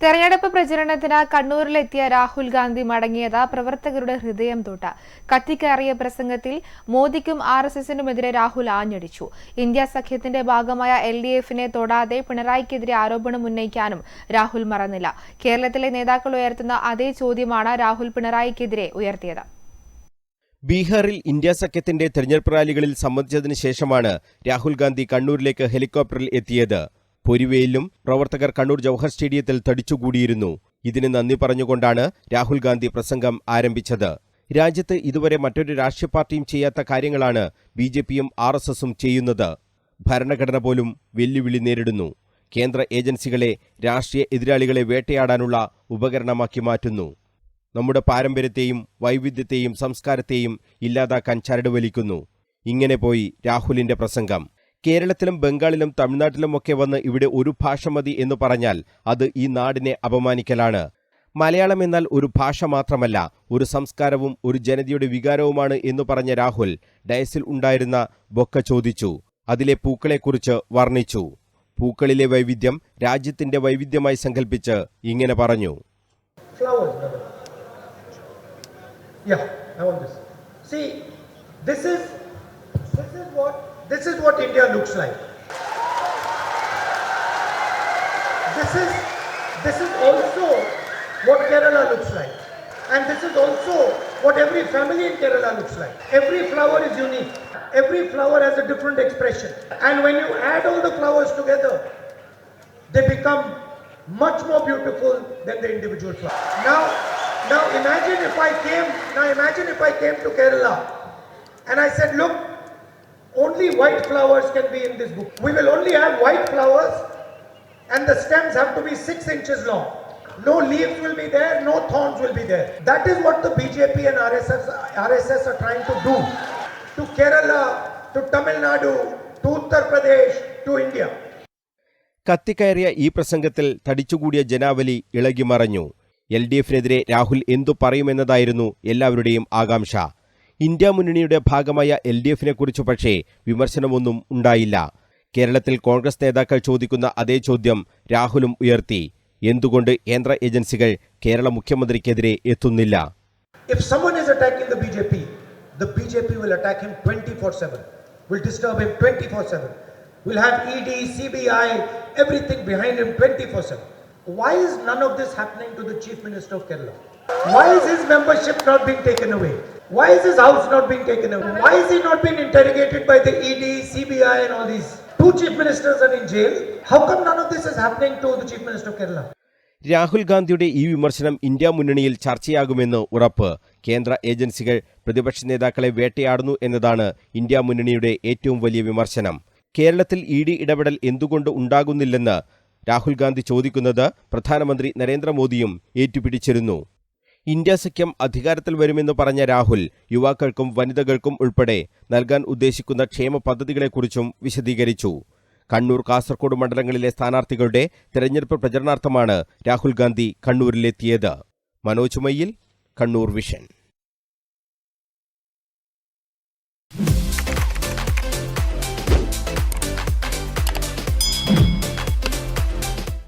തെരഞ്ഞെടുപ്പ് പ്രചരണത്തിന് കണ്ണൂരിലെത്തിയ രാഹുൽ ഗാന്ധി മടങ്ങിയത് പ്രവർത്തകരുടെ ഹൃദയം തൊട്ട്. കത്തിക്കയറിയ പ്രസംഗത്തിൽ മോദിക്കും ആർഎസ്എസിനുമെതിരെ രാഹുൽ ആഞ്ഞടിച്ചു. ഇന്ത്യ സഖ്യത്തിന്റെ ഭാഗമായ എൽഡിഎഫിനെ തൊടാതെ പിണറായിക്കെതിരെ ആരോപണം ഉന്നയിക്കാനും രാഹുൽ മറന്നില്ല. കേരളത്തിലെ നേതാക്കൾ ഉയർത്തുന്ന അതേ ചോദ്യമാണ് രാഹുൽ പിണറായിക്കെതിരെ ഉയർത്തിയത്. ബീഹാറിൽ ഇന്ത്യ സഖ്യത്തിന്റെ തെരഞ്ഞെടുപ്പ് റാലികളിൽ സംബന്ധിച്ചതിന് ശേഷമാണ് രാഹുൽ ഗാന്ധി കണ്ണൂരിലേക്ക് ഹെലികോപ്റ്ററിൽ എത്തിയത്. പൊരിവെയിലും പ്രവർത്തകർ കണ്ണൂർ ജവഹർ സ്റ്റേഡിയത്തിൽ തടിച്ചുകൂടിയിരുന്നു. ഇതിന് നന്ദി പറഞ്ഞുകൊണ്ടാണ് രാഹുൽ ഗാന്ധി പ്രസംഗം ആരംഭിച്ചത്. രാജ്യത്ത് ഇതുവരെ മറ്റൊരു രാഷ്ട്രീയ പാർട്ടിയും ചെയ്യാത്ത കാര്യങ്ങളാണ് ബിജെപിയും ആർഎസ്എസും ചെയ്യുന്നത്. ഭരണഘടന പോലും വെല്ലുവിളി നേരിടുന്നു. കേന്ദ്ര ഏജൻസികളെ രാഷ്ട്രീയ എതിരാളികളെ വേട്ടയാടാനുള്ള ഉപകരണമാക്കി മാറ്റുന്നു. നമ്മുടെ പാരമ്പര്യത്തെയും വൈവിധ്യത്തെയും സംസ്കാരത്തെയും ഇല്ലാതാക്കാൻ ചരട് വലിക്കുന്നു. ഇങ്ങനെ പോയി രാഹുലിന്റെ പ്രസംഗം. കേരളത്തിലും ബംഗാളിലും തമിഴ്നാട്ടിലുമൊക്കെ വന്ന് ഇവിടെ ഒരു ഭാഷ മതി എന്ന് പറഞ്ഞാൽ അത് ഈ നാടിനെ അപമാനിക്കലാണ്. മലയാളം എന്നാൽ ഒരു ഭാഷ മാത്രമല്ല, ഒരു സംസ്കാരവും ഒരു ജനതയുടെ വികാരവുമാണ് എന്ന് പറഞ്ഞ രാഹുൽ ഡയസിൽ ഉണ്ടായിരുന്ന ബൊക്ക ചോദിച്ചു. അതിലെ പൂക്കളെക്കുറിച്ച് വർണ്ണിച്ചു. പൂക്കളിലെ വൈവിധ്യം രാജ്യത്തിന്റെ വൈവിധ്യമായി സങ്കല്പിച്ച് ഇങ്ങനെ പറഞ്ഞു. This is what India looks like. This is also what Kerala looks like. And this is also what every family in Kerala looks like. Every flower is unique. Every flower has a different expression. And when you add all the flowers together, they become much more beautiful than the individual flower. Now imagine if I came to Kerala and I said, look, only white flowers can be in this book. We will only have white flowers and the stems have to be 6 inches long. No leaves will be there, no thorns will be there. That is what the BJP and RSS are trying to do to Kerala, to Tamil Nadu, to Uttar Pradesh, to India. കത്തിക്കയറിയ ഈ പ്രസംഗത്തിൽ തടിച്ചുകൂടിയ ജനാവലി ഇളകി മറഞ്ഞു. എൽഡിഎഫിനെതിരെ രാഹുൽ എന്തു പറയുമെന്നതായിരുന്നു എല്ലാവരുടെയും ആകാംക്ഷ. India മുന്നണിയുടെ ഭാഗമായ എൽഡിഎഫിനെക്കുറിച്ച് പക്ഷേ വിമർശനമൊന്നും ഉണ്ടായില്ല. കേരളത്തിൽ കോൺഗ്രസ് നേതാക്കൾ ചോദിക്കുന്ന അതേ ചോദ്യം രാഹുലും ഉയർത്തി. എന്തുകൊണ്ട് കേന്ദ്ര ഏജൻസികൾ കേരള മുഖ്യമന്ത്രിക്കെതിരെ എത്തുന്നില്ല? If someone is attacking the BJP will attack him 24/7. Will disturb him 24/7. Will have ED, CBI, everything behind him 24/7. Why is none of this happening to the Chief Minister of Kerala? Why is his membership not being taken away? Why is his house not being taken away? Why is he not being interrogated by the ED, CBI and all these? 2 chief ministers are in jail. How come none of this is happening to the Chief Minister of Kerala? Rahul ഗാന്ധിയുടെ ഈ വിമർശനം India മുന്നണിയിൽ ചർച്ചയാകുമെന്ന് ഉറപ്പ്. കേന്ദ്ര ഏജൻസികൾ പ്രതിപക്ഷ നേതാക്കളെ വേട്ടയാടുന്നു എന്നതാണ് ഇന്ത്യ മുന്നണിയുടെ ഏറ്റവും വലിയ വിമർശനം. കേരളത്തിൽ ഇഡി ഇടപെടൽ എന്തുകൊണ്ട് ഉണ്ടാകുന്നില്ലെന്ന് രാഹുൽ ഗാന്ധി ചോദിക്കുന്നത് പ്രധാനമന്ത്രി നരേന്ദ്രമോദിയും ഏറ്റുപിടിച്ചിരുന്നു. ഇന്ത്യ സഖ്യം അധികാരത്തിൽ വരുമെന്ന് പറഞ്ഞ രാഹുൽ യുവാക്കൾക്കും വനിതകൾക്കും ഉൾപ്പെടെ നൽകാൻ ഉദ്ദേശിക്കുന്ന ക്ഷേമ പദ്ധതികളെക്കുറിച്ചും വിശദീകരിച്ചു. കണ്ണൂർ, കാസർഗോഡ് മണ്ഡലങ്ങളിലെ സ്ഥാനാർത്ഥികളുടെ തെരഞ്ഞെടുപ്പ് പ്രചരണാർത്ഥമാണ് രാഹുൽ ഗാന്ധി കണ്ണൂരിലെത്തിയത്. മനോജ് മയ്യിൽ, കണ്ണൂർ വിഷൻ.